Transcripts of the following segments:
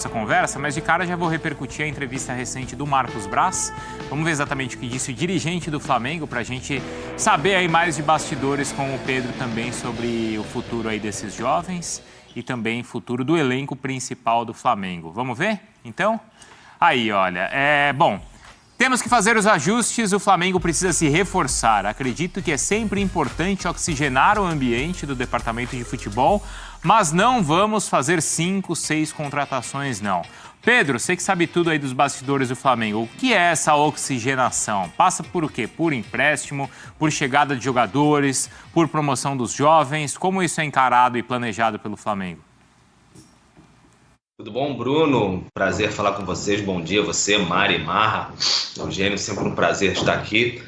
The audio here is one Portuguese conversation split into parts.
essa conversa, mas de cara já vou repercutir a entrevista recente do Marcos Braz. Vamos ver exatamente o que disse o dirigente do Flamengo, para a gente saber aí mais de bastidores com o Pedro também sobre o futuro aí desses jovens e também o futuro do elenco principal do Flamengo. Vamos ver, então? Aí, olha, bom, temos que fazer os ajustes, o Flamengo precisa se reforçar. Acredito que é sempre importante oxigenar o ambiente do departamento de futebol, mas não vamos fazer 5, 6 contratações, não. Pedro, você que sabe tudo aí dos bastidores do Flamengo, o que é essa oxigenação? Passa por o quê? Por empréstimo, por chegada de jogadores, por promoção dos jovens? Como isso é encarado e planejado pelo Flamengo? Tudo bom, Bruno? Prazer falar com vocês. Bom dia, você, Mari, Marra, Eugênio, sempre um prazer estar aqui.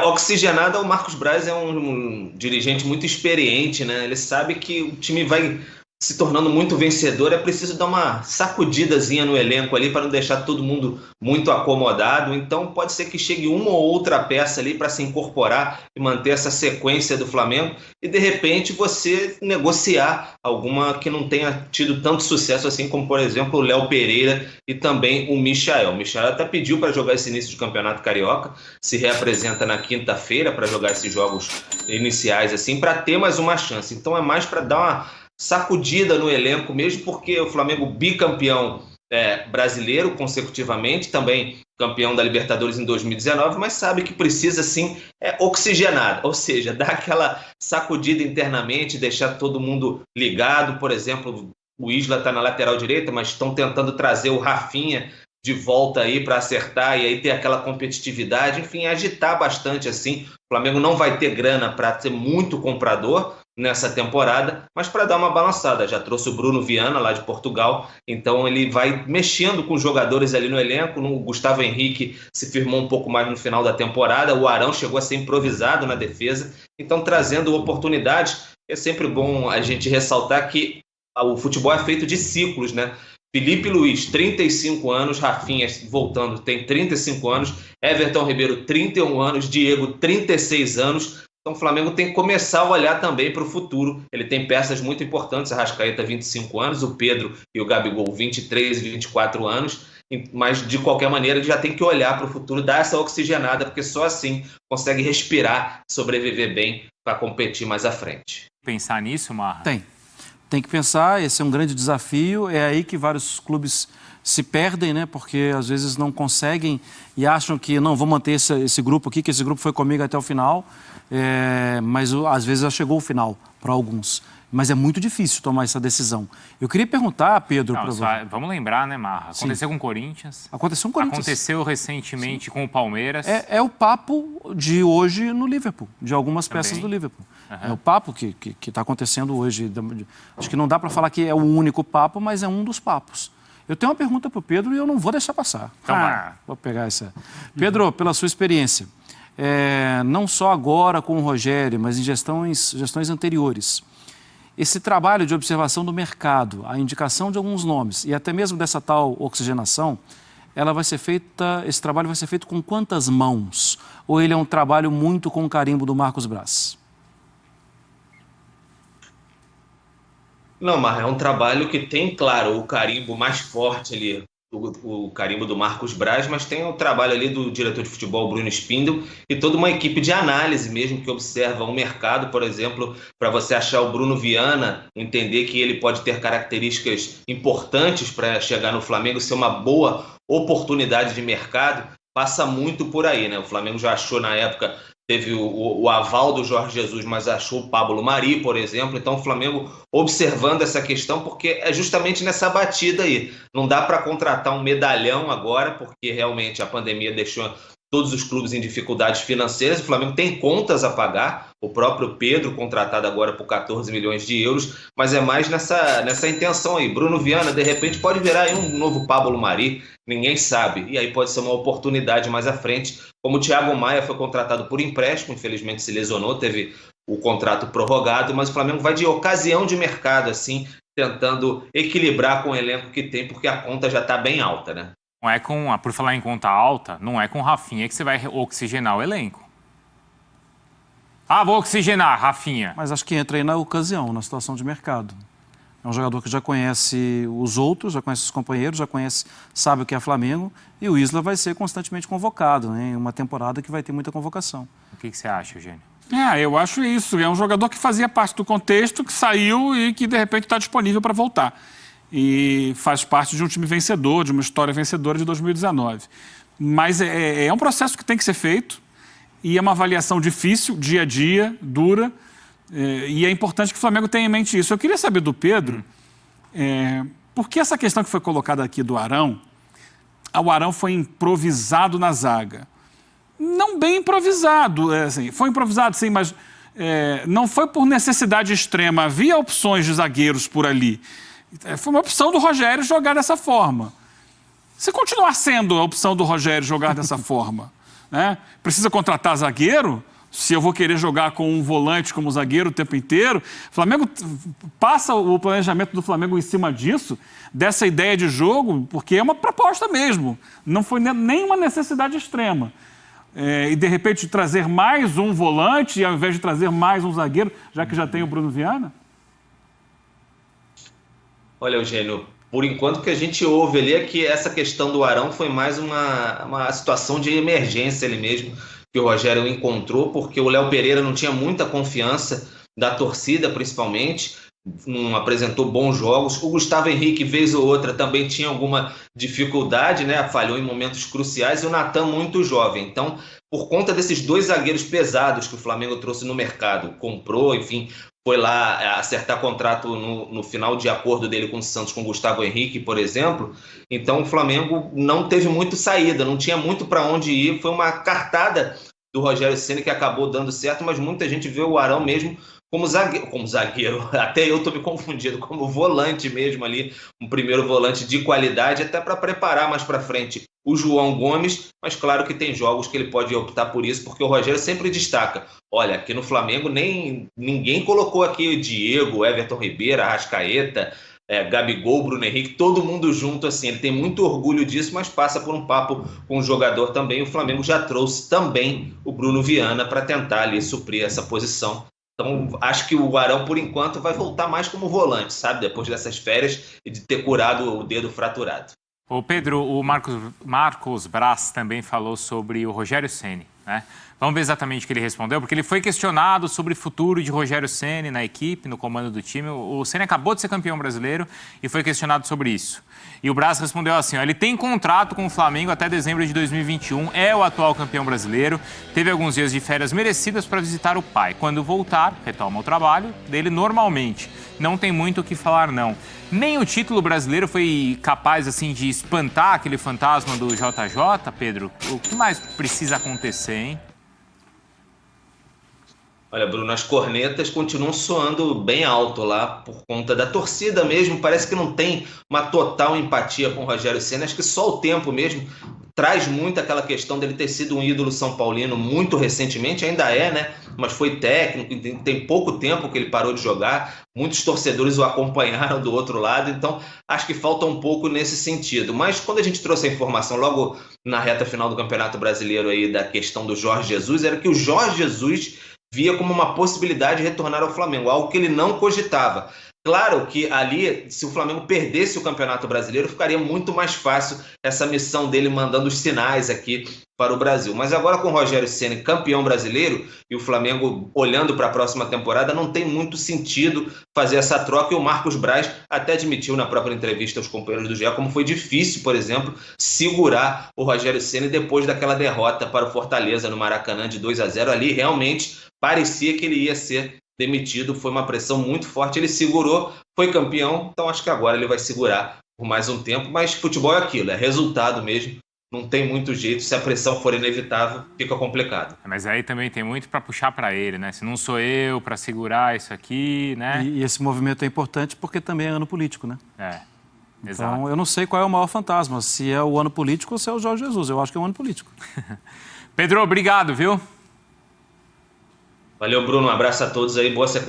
Oxigenado, o Marcos Braz é um dirigente muito experiente, né? Ele sabe que o time vai se tornando muito vencedor, é preciso dar uma sacudidazinha no elenco ali para não deixar todo mundo muito acomodado. Então pode ser que chegue uma ou outra peça ali para se incorporar e manter essa sequência do Flamengo e de repente você negociar alguma que não tenha tido tanto sucesso assim como, por exemplo, o Léo Pereira e também o Michael. O Michael até pediu para jogar esse início de campeonato carioca, se reapresenta na quinta-feira para jogar esses jogos iniciais assim, para ter mais uma chance. Então é mais para dar uma sacudida no elenco mesmo, porque o Flamengo bicampeão brasileiro consecutivamente, também campeão da Libertadores em 2019, mas sabe que precisa sim oxigenar, ou seja, dar aquela sacudida internamente, deixar todo mundo ligado. Por exemplo, o Isla está na lateral direita, mas estão tentando trazer o Rafinha de volta aí para acertar e aí ter aquela competitividade, enfim, agitar bastante assim. O Flamengo não vai ter grana para ser muito comprador nessa temporada, mas para dar uma balançada. Já trouxe o Bruno Viana lá de Portugal, então ele vai mexendo com os jogadores ali no elenco. O Gustavo Henrique se firmou um pouco mais no final da temporada, o Arão chegou a ser improvisado na defesa, então trazendo oportunidades. É sempre bom a gente ressaltar que o futebol é feito de ciclos, né? Felipe Luiz, 35 anos, Rafinha voltando, tem 35 anos, Everton Ribeiro, 31 anos, Diego, 36 anos. Então o Flamengo tem que começar a olhar também para o futuro. Ele tem peças muito importantes, Arrascaeta, 25 anos, o Pedro e o Gabigol, 23 e 24 anos. Mas, de qualquer maneira, ele já tem que olhar para o futuro, dar essa oxigenada, porque só assim consegue respirar, sobreviver bem para competir mais à frente. Pensar nisso, Marra? Tem que pensar, esse é um grande desafio, é aí que vários clubes se perdem, né? Porque às vezes não conseguem e acham que não, vou manter esse grupo aqui, que esse grupo foi comigo até o final, mas às vezes já chegou o final para alguns. Mas é muito difícil tomar essa decisão. Eu queria perguntar, Pedro... Vamos lembrar, né, Marra? Aconteceu com o Corinthians. Aconteceu com o Corinthians. Aconteceu recentemente com o Palmeiras. É o papo de hoje no Liverpool, de algumas peças do Liverpool. Uhum. É o papo que está acontecendo hoje. Acho que não dá para falar que é o único papo, mas é um dos papos. Eu tenho uma pergunta para o Pedro e eu não vou deixar passar. Então, vou pegar essa. Pedro, pela sua experiência, não só agora com o Rogério, mas em gestões anteriores, esse trabalho de observação do mercado, a indicação de alguns nomes e até mesmo dessa tal oxigenação, esse trabalho vai ser feito com quantas mãos? Ou ele é um trabalho muito com o carimbo do Marcos Braz? Não, Marra, é um trabalho que tem, claro, o carimbo mais forte ali, o carimbo do Marcos Braz, mas tem o trabalho ali do diretor de futebol, Bruno Spindel, e toda uma equipe de análise mesmo que observa o mercado, por exemplo, para você achar o Bruno Viana, entender que ele pode ter características importantes para chegar no Flamengo, ser uma boa oportunidade de mercado, passa muito por aí, né? O Flamengo já achou na época, teve o aval do Jorge Jesus, mas achou o Pablo Mari, por exemplo. Então o Flamengo observando essa questão, porque é justamente nessa batida aí. Não dá para contratar um medalhão agora, porque realmente a pandemia deixou todos os clubes em dificuldades financeiras. O Flamengo tem contas a pagar, o próprio Pedro contratado agora por 14 milhões de euros, mas é mais nessa intenção aí. Bruno Viana, de repente, pode virar aí um novo Pablo Mari, ninguém sabe. E aí pode ser uma oportunidade mais à frente. Como o Thiago Maia foi contratado por empréstimo, infelizmente se lesionou, teve o contrato prorrogado, mas o Flamengo vai de ocasião de mercado, assim, tentando equilibrar com o elenco que tem, porque a conta já está bem alta, né? Não é por falar em conta alta, não é com o Rafinha que você vai oxigenar o elenco. Vou oxigenar, Rafinha. Mas acho que entra aí na ocasião, na situação de mercado. É um jogador que já conhece os outros, já conhece os companheiros, sabe o que é Flamengo, e o Isla vai ser constantemente convocado, né, em uma temporada que vai ter muita convocação. O que você acha, Eugênio? Eu acho isso. É um jogador que fazia parte do contexto, que saiu e que, de repente, está disponível para voltar. E faz parte de um time vencedor, de uma história vencedora de 2019. Mas é um processo que tem que ser feito e é uma avaliação difícil, dia a dia, dura. E é importante que o Flamengo tenha em mente isso. Eu queria saber do Pedro, por que essa questão que foi colocada aqui do Arão, o Arão foi improvisado na zaga. Não bem improvisado, assim, foi improvisado sim, mas não foi por necessidade extrema. Havia opções de zagueiros por ali. Foi uma opção do Rogério jogar dessa forma. Se continuar sendo a opção do Rogério jogar dessa forma, né? Precisa contratar zagueiro? Se eu vou querer jogar com um volante como zagueiro o tempo inteiro, o Flamengo passa o planejamento do Flamengo em cima disso, dessa ideia de jogo, porque é uma proposta mesmo. Não foi nenhuma necessidade extrema. E, de repente, trazer mais um volante ao invés de trazer mais um zagueiro, já que já tem o Bruno Viana? Olha, Eugênio, por enquanto o que a gente ouve ali é que essa questão do Arão foi mais uma situação de emergência ali mesmo, que o Rogério encontrou, porque o Léo Pereira não tinha muita confiança da torcida, principalmente, não apresentou bons jogos. O Gustavo Henrique, vez ou outra, também tinha alguma dificuldade, né? Falhou em momentos cruciais, e o Natan muito jovem. Então, por conta desses dois zagueiros pesados que o Flamengo trouxe no mercado, comprou, enfim, foi lá acertar contrato no final de acordo dele com o Santos, com o Gustavo Henrique, por exemplo. Então o Flamengo não teve muito saída, não tinha muito para onde ir. Foi uma cartada do Rogério Ceni que acabou dando certo, mas muita gente vê o Arão mesmo como zagueiro. Até eu estou me confundindo, como volante mesmo ali, um primeiro volante de qualidade, até para preparar mais para frente o João Gomes, mas claro que tem jogos que ele pode optar por isso, porque o Rogério sempre destaca, olha, aqui no Flamengo ninguém colocou aqui o Diego, Everton Ribeiro, Arrascaeta, Gabigol, Bruno Henrique, todo mundo junto, assim, ele tem muito orgulho disso, mas passa por um papo com o jogador também. O Flamengo já trouxe também o Bruno Viana para tentar ali suprir essa posição. Então, acho que o Arão, por enquanto, vai voltar mais como volante, sabe? Depois dessas férias e de ter curado o dedo fraturado. Ô Pedro, o Marcos Braz também falou sobre o Rogério Ceni, né? Vamos ver exatamente o que ele respondeu, porque ele foi questionado sobre o futuro de Rogério Ceni na equipe, no comando do time. O Ceni acabou de ser campeão brasileiro e foi questionado sobre isso. E o Braz respondeu assim, ó, ele tem contrato com o Flamengo até dezembro de 2021, é o atual campeão brasileiro, teve alguns dias de férias merecidas para visitar o pai. Quando voltar, retoma o trabalho dele normalmente. Não tem muito o que falar, não. Nem o título brasileiro foi capaz, assim, de espantar aquele fantasma do JJ, Pedro? O que mais precisa acontecer, hein? Olha, Bruno, as cornetas continuam soando bem alto lá por conta da torcida mesmo. Parece que não tem uma total empatia com o Rogério Ceni. Acho que só o tempo mesmo traz muito aquela questão dele ter sido um ídolo são paulino muito recentemente. Ainda é, né? Mas foi técnico, tem pouco tempo que ele parou de jogar. Muitos torcedores o acompanharam do outro lado. Então, acho que falta um pouco nesse sentido. Mas quando a gente trouxe a informação logo na reta final do Campeonato Brasileiro aí da questão do Jorge Jesus, era que o Jorge Jesus via como uma possibilidade de retornar ao Flamengo, algo que ele não cogitava. Claro que ali, se o Flamengo perdesse o Campeonato Brasileiro, ficaria muito mais fácil essa missão dele mandando os sinais aqui para o Brasil. Mas agora com o Rogério Ceni campeão brasileiro e o Flamengo olhando para a próxima temporada, não tem muito sentido fazer essa troca. E o Marcos Braz até admitiu na própria entrevista aos companheiros do GE como foi difícil, por exemplo, segurar o Rogério Ceni depois daquela derrota para o Fortaleza no Maracanã de 2-0. Ali realmente parecia que ele ia ser demitido, foi uma pressão muito forte, ele segurou, foi campeão, então acho que agora ele vai segurar por mais um tempo, mas futebol é aquilo, é resultado mesmo, não tem muito jeito, se a pressão for inevitável, fica complicado. Mas aí também tem muito para puxar para ele, né? Se não sou eu para segurar isso aqui, né? E esse movimento é importante porque também é ano político, né? Exato. Então, eu não sei qual é o maior fantasma, se é o ano político ou se é o Jorge Jesus, eu acho que é o ano político. Pedro, obrigado, viu? Valeu, Bruno. Um abraço a todos aí. Boa sequência.